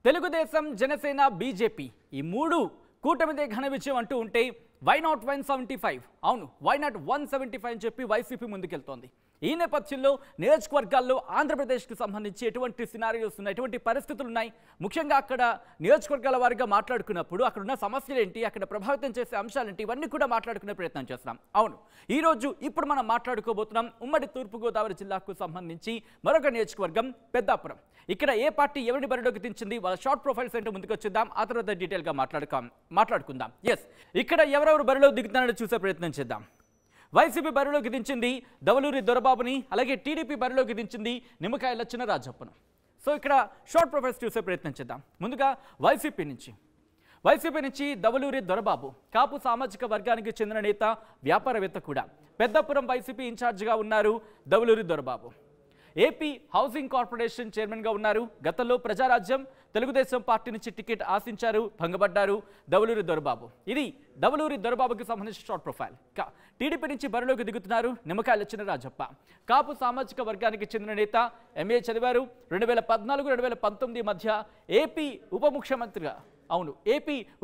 Telugu Desam Janasena BJP ఈ మూడు కూటమిదే ఘన విజయం అంటూ ఉంటే వై నాట్ 175 అవును వై నాట్ 175 అని చెప్పి వైసీపీ ముందుకెళ్తోంది. ఈ నేపథ్యంలో నియోజకవర్గాల్లో ఆంధ్రప్రదేశ్కి సంబంధించి ఎటువంటి సినారియోస్ ఉన్నాయి, ఎటువంటి పరిస్థితులు ఉన్నాయి, ముఖ్యంగా అక్కడ నియోజకవర్గాల వారిగా మాట్లాడుకున్నప్పుడు అక్కడ ఉన్న సమస్యలు ఏంటి, అక్కడ ప్రభావితం చేసే అంశాలేంటి, ఇవన్నీ కూడా మాట్లాడుకునే ప్రయత్నం చేస్తున్నాం. అవును, ఇప్పుడు మనం మాట్లాడుకోబోతున్నాం ఉమ్మడి తూర్పుగోదావరి జిల్లాకు సంబంధించి మరొక నియోజకవర్గం పెద్దాపురం. ఇక్కడ ఏ పార్టీ ఎవరిని బరిలోకి దించింది, వాళ్ళ షార్ట్ ప్రొఫైల్స్ ఏంటో ముందుకు వచ్చేద్దాం, ఆ తర్వాత డీటెయిల్గా మాట్లాడుకుందాం. ఇక్కడ ఎవరెవరు బరిలో దిగుతున్నారో చూసే ప్రయత్నం చేద్దాం. వైసీపీ బరిలోకి దించింది దవలూరి దొరబాబుని, అలాగే టీడీపీ బరిలోకి దించింది నిమ్మకాయల చినరాజప్పను. సో ఇక్కడ షార్ట్ ప్రొఫైల్స్ చూసే ప్రయత్నం చేద్దాం. ముందుగా వైసీపీ నుంచి దవలూరి దొరబాబు కాపు సామాజిక వర్గానికి చెందిన నేత, వ్యాపారవేత్త కూడా. పెద్దాపురం వైసీపీ ఇన్ఛార్జిగా ఉన్నారు Davaluri Dorababu. AP housing corporation చైర్మన్గా ఉన్నారు. గతంలో ప్రజారాజ్యం తెలుగుదేశం పార్టీ నుంచి టికెట్ ఆశించారు, భంగపడ్డారు దవలూరి దొరబాబు. ఇది దవలూరి దొరబాబుకి సంబంధించిన షార్ట్ ప్రొఫైల్. టీడీపీ నుంచి బరిలోకి దిగుతున్నారు నిమ్మకాయల చినరాజప్ప. కాపు సామాజిక వర్గానికి చెందిన నేత, ఎంఏ చదివారు. 2014-2019 మధ్య ఏపీ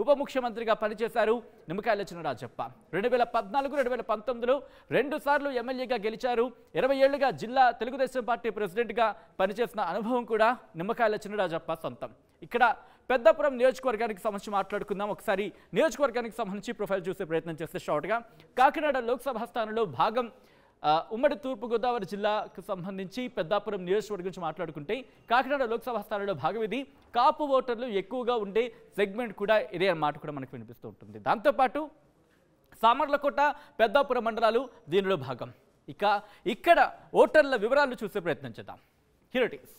ఉప ముఖ్యమంత్రిగా పనిచేశారు నిమ్మకాయల చినరాజప్ప. 2014-2019లో 2 సార్లు ఎమ్మెల్యేగా గెలిచారు. 20 ఏళ్లుగా జిల్లా తెలుగుదేశం పార్టీ ప్రెసిడెంట్గా పనిచేసిన అనుభవం కూడా నిమ్మకాయల చినరాజప్ప సొంతం. ఇక్కడ పెద్దాపురం నియోజకవర్గానికి సంబంధించి మాట్లాడుకుందాం. ఒకసారి నియోజకవర్గానికి సంబంధించి ప్రొఫైల్ చూసే ప్రయత్నం చేస్తే షార్ట్గా, కాకినాడ లోక్సభ స్థానంలో భాగం ఉమ్మడి తూర్పుగోదావరి జిల్లాకు సంబంధించి పెద్దాపురం నియోజకవర్గం గురించి మాట్లాడుకుంటే కాకినాడ లోక్సభ స్థానంలో భాగం ఇది. కాపు ఓటర్లు ఎక్కువగా ఉండే సెగ్మెంట్ కూడా ఇదే అన్నమాట కూడా మనకు వినిపిస్తూ ఉంటుంది. దాంతోపాటు సామర్లకోట, పెద్దాపురం మండలాలు దీనిలో భాగం. ఇక్కడ ఓటర్ల వివరాలు చూసే ప్రయత్నం చేద్దాం. Here it is.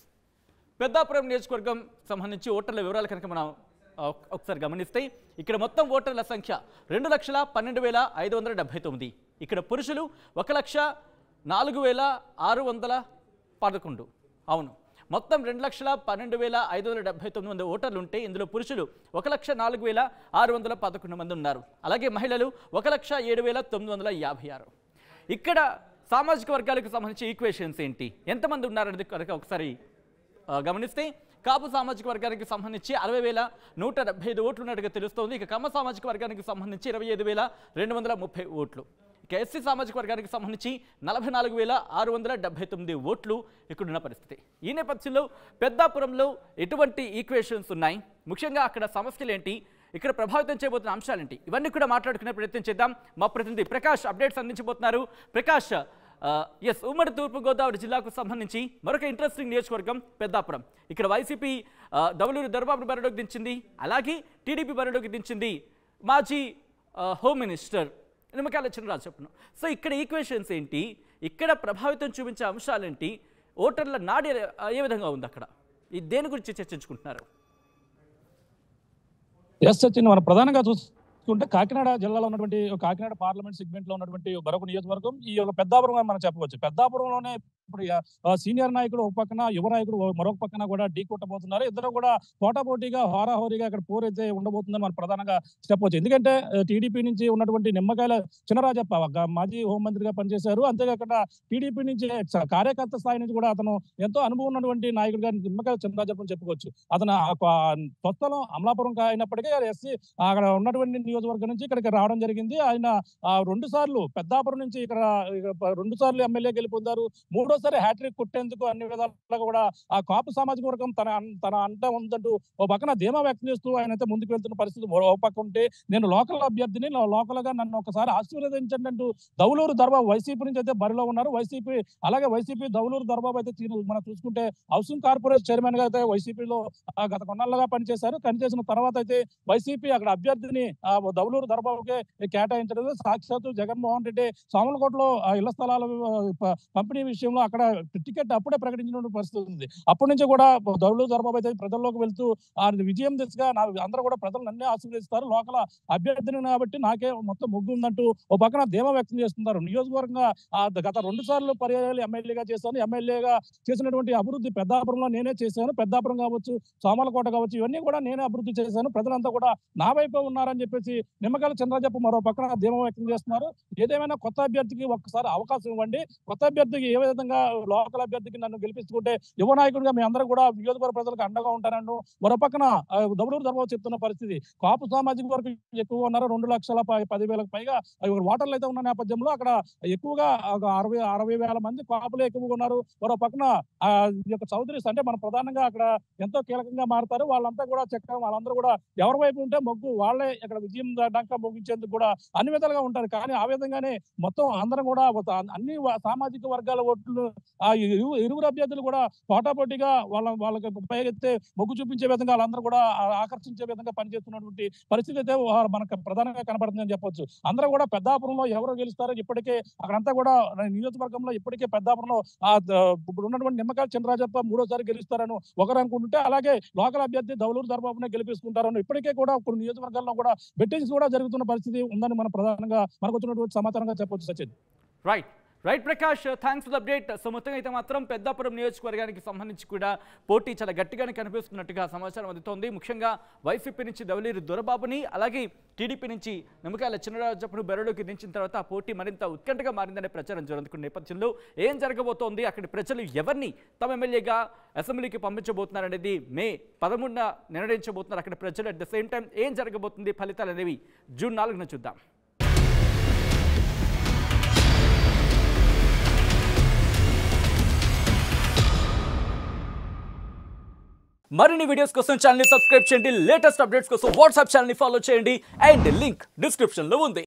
పెద్దాపురం నియోజకవర్గం సంబంధించి ఓటర్ల వివరాలు కనుక మనం ఒకసారి గమనిస్తే ఇక్కడ మొత్తం ఓటర్ల సంఖ్య 2,12,579. ఇక్కడ పురుషులు 1,04,611. అవును, మొత్తం 2,12,579 మంది ఓటర్లు ఉంటే ఇందులో పురుషులు 1,04,611 మంది ఉన్నారు. అలాగే మహిళలు 1,07,956. ఇక్కడ సామాజిక వర్గాలకు సంబంధించి ఈక్వేషన్స్ ఏంటి, ఎంతమంది ఉన్నారనేది కనుక ఒకసారి గమనిస్తే కాపు సామాజిక వర్గానికి సంబంధించి 60,175 ఓట్లు ఉన్నట్టుగా తెలుస్తోంది. ఇక కమ్మ సామాజిక వర్గానికి సంబంధించి 25,230 ఓట్లు. ఇక ఎస్సీ సామాజిక వర్గానికి సంబంధించి 44,679 ఓట్లు ఇక్కడున్న పరిస్థితి. ఈ నేపథ్యంలో పెద్దాపురంలో ఎటువంటి ఈక్వేషన్స్ ఉన్నాయి, ముఖ్యంగా అక్కడ సమస్యలు ఏంటి, ఇక్కడ ప్రభావితం చేయబోతున్న అంశాలేంటి, ఇవన్నీ కూడా మాట్లాడుకునే ప్రయత్నం చేద్దాం. మా ప్రతినిధి ప్రకాష్ అప్డేట్స్ అందించబోతున్నారు. ప్రకాష్, ఉమ్మడి తూర్పుగోదావరి జిల్లాకు సంబంధించి మరొక ఇంట్రెస్టింగ్ నియోజకవర్గం పెద్దాపురం. ఇక్కడ వైసీపీ దవలూరి దొరబాబును బరిలోకి దించింది, అలాగే టీడీపీ బరిలోకి దించింది మాజీ హోమ్ మినిస్టర్ నిమ్మకాయల చినరాజప్పను. సో ఇక్కడ ఈక్వేషన్స్ ఏంటి, ఇక్కడ ప్రభావితం చూపించే అంశాలేంటి, ఓటర్ల నాడి ఏ విధంగా ఉంది, అక్కడ దేని గురించి చర్చించుకుంటున్నారు? మనం ప్రధానంగా చూసుకుంటే కాకినాడ జిల్లాలో ఉన్నటువంటి కాకినాడ పార్లమెంట్ సెగ్మెంట్ లో ఉన్నటువంటి మరొక నియోజకవర్గం ఈ యొక్క పెద్దాపురం మనం చెప్పవచ్చు. పెద్దాపురంలోనే ఇప్పుడు సీనియర్ నాయకుడు ఒక పక్కన, యువ నాయకుడు మరొక పక్కన కూడా ఢీ కొట్టబోతున్నారు. ఇద్దరు కూడా పోటాపోటీగా హోరాహోరీగా అక్కడ పోరైతే ఉండబోతుందని మనం ప్రధానంగా చెప్పవచ్చు. ఎందుకంటే టీడీపీ నుంచి ఉన్నటువంటి నిమ్మకాయల చినరాజప్ప మాజీ హోంమంత్రిగా పనిచేశారు. అంతేకాకుండా టీడీపీ నుంచి కార్యకర్త స్థాయి నుంచి కూడా అతను ఎంతో అనుభవం ఉన్నటువంటి నాయకుడిగా నిమ్మకాయల చినరాజప్ప అని చెప్పుకోవచ్చు. అతను స్వస్థలం అమలాపురం అయినప్పటికీ ఎస్సీ అక్కడ ఉన్నటువంటి నియోజకవర్గం నుంచి ఇక్కడికి రావడం జరిగింది. ఆయన 2 సార్లు పెద్దాపురం నుంచి ఇక్కడ 2 సార్లు ఎమ్మెల్యే గెలుపొందారు. మూడోసారి హ్యాట్రిక్ కొట్టేందుకు అన్ని విధాలుగా కూడా ఆ కాపు సామాజిక వర్గం తన అంట ఉందంటూ ఓ పక్కన ధీమా వ్యక్తం చేస్తూ ఆయన అయితే ముందుకు వెళ్తున్న పరిస్థితి ఓ పక్క ఉంటే, నేను లోకల్ అభ్యర్థిని, లోకల్ గా నన్ను ఒకసారి ఆశీర్వదించండి అంటూ దవలూరు దొరబాబు వైసీపీ నుంచి అయితే బరిలో ఉన్నారు. వైసీపీ దవలూరు దొరబాబు అయితే మనం చూసుకుంటే హౌసింగ్ కార్పొరేషన్ చైర్మన్ గా అయితే వైసీపీలో గత కొన్నాళ్ళుగా పనిచేసిన తర్వాత అయితే వైసీపీ అక్కడ అభ్యర్థిని దవలూరు దొరబాబుకే కేటాయించడం. సాక్షాత్తు జగన్మోహన్ రెడ్డి సామలకోటలో ఇళ్ల స్థలాల పంపిణీ విషయంలో అక్కడ టికెట్ అప్పుడే ప్రకటించిన పరిస్థితి ఉంది. అప్పటి నుంచి కూడా దవలూరు దొరబాబు అయితే ప్రజల్లోకి వెళ్తూ ఆ విజయం దిశగా అందరూ కూడా ప్రజలు నన్నే ఆశీర్వదిస్తారు, లోకల్ అభ్యర్థిని కాబట్టి నాకే మొత్తం ముగ్గు ఉందంటూ ఓ పక్కన ధీమా వ్యక్తం చేస్తున్నారు. నియోజకవర్గంగా గత 2 సార్లు పర్యాయాలు ఎమ్మెల్యేగా చేశాను. ఎమ్మెల్యేగా చేసినటువంటి అభివృద్ధి పెద్దాపురంలో నేనే చేశాను. పెద్దాపురం కావచ్చు, సామలకోట కావచ్చు, ఇవన్నీ కూడా నేనే అభివృద్ధి చేశాను. ప్రజలంతా కూడా నా వైపే ఉన్నారని చెప్పేసి నిమ్మకాయల చినరాజప్ప మరో పక్కన ధీమా వ్యక్తం చేస్తున్నారు. ఏదేమైనా కొత్త అభ్యర్థికి ఒక్కసారి అవకాశం ఇవ్వండి, కొత్త అభ్యర్థికి ఏ విధంగా లోకల్ అభ్యర్థికి నన్ను గెలిపించుకుంటే యువ నాయకుడిగా మీ అందరూ కూడా నియోజకవర్గ ప్రజలకు అండగా ఉంటారన్ను. మరో పక్కన దబలూరు ధర్మవరం చెప్తున్న పరిస్థితి కాపు సామాజిక వర్గం ఎక్కువగా ఉన్నారు. 2,10,000 పైగా ఓటర్లు అయితే ఉన్న నేపథ్యంలో అక్కడ ఎక్కువగా 60,000 మంది కాపులే ఎక్కువగా ఉన్నారు. మరో పక్కన ఈ యొక్క చౌదరీస్ అంటే మన ప్రధానంగా అక్కడ ఎంతో కీలకంగా మారుతారు. వాళ్ళంతా కూడా చక్కగా వాళ్ళందరూ కూడా ఎవరి వైపు ఉంటే మొగ్గు వాళ్ళే ఇక్కడ విజయం డంకా ముగించేందుకు కూడా అన్ని విధాలుగా ఉంటారు. కానీ ఆ విధంగానే మొత్తం అందరం కూడా అన్ని సామాజిక వర్గాల ఓట్లు ఇరువురు అభ్యర్థులు కూడా పోటాపోటీగా వాళ్ళకి పైకెత్తే మొగ్గు చూపించే విధంగా వాళ్ళందరూ కూడా ఆకర్షించే విధంగా పనిచేస్తున్నటువంటి పరిస్థితి అయితే మనకు ప్రధానంగా కనపడుతుందని చెప్పొచ్చు. అందరూ కూడా పెద్దాపురంలో ఎవరు గెలుస్తారో ఇప్పటికే అక్కడంతా కూడా నియోజకవర్గంలో ఇప్పటికే పెద్దాపురంలో ఇప్పుడు ఉన్నటువంటి నిమ్మకాయల చినరాజప్ప మూడోసారి గెలుస్తారని ఒకరు అనుకుంటుంటే, అలాగే లోకల్ అభ్యర్థి దౌలూరు ధర్మబాబునే గెలిపిస్తుంటారని ఇప్పటికే కూడా కొన్ని నియోజకవర్గాల్లో కూడా బెట్టింగ్స్ కూడా జరుగుతున్న పరిస్థితి ఉందని మనం ప్రధానంగా మనకు వచ్చినటువంటి సమాచారంగా చెప్పొచ్చు. Sachin. Right Prakash, thanks for the update. So మొత్తంగా అయితే మాత్రం పెద్దాపురం నియోజకవర్గానికి సంబంధించి కూడా పోటీ చాలా గట్టిగానే కనిపిస్తున్నట్టుగా సమాచారం అందుతోంది. ముఖ్యంగా వైసీపీ నుంచి దౌలూరు దొరబాబుని, అలాగే టీడీపీ నుంచి నిమ్మకాయల చినరాజప్పను బరిలోకి దించిన తర్వాత ఆ పోటీ మరింత ఉత్కంఠగా మారిందనే ప్రచారం జరుగుతున్న నేపథ్యంలో ఏం జరగబోతోంది, అక్కడి ప్రజలు ఎవరిని తమ ఎమ్మెల్యేగా అసెంబ్లీకి పంపించబోతున్నారనేది మే 13న నిర్ణయించబోతున్నారు అక్కడ ప్రజలు. అట్ ద సేమ్ టైం ఏం జరగబోతుంది, ఫలితాలు అనేవి జూన్ 4న చూద్దాం. మరిన్ని వీడియోస్ కోసం ఛానల్ ని సబ్స్క్రైబ్ చేయండి. లేటెస్ట్ అప్డేట్స్ కోసం వాట్సాప్ ఛానల్ ని ఫాలో చేయండి. అండ్ లింక్ డిస్క్రిప్షన్ లో ఉంది.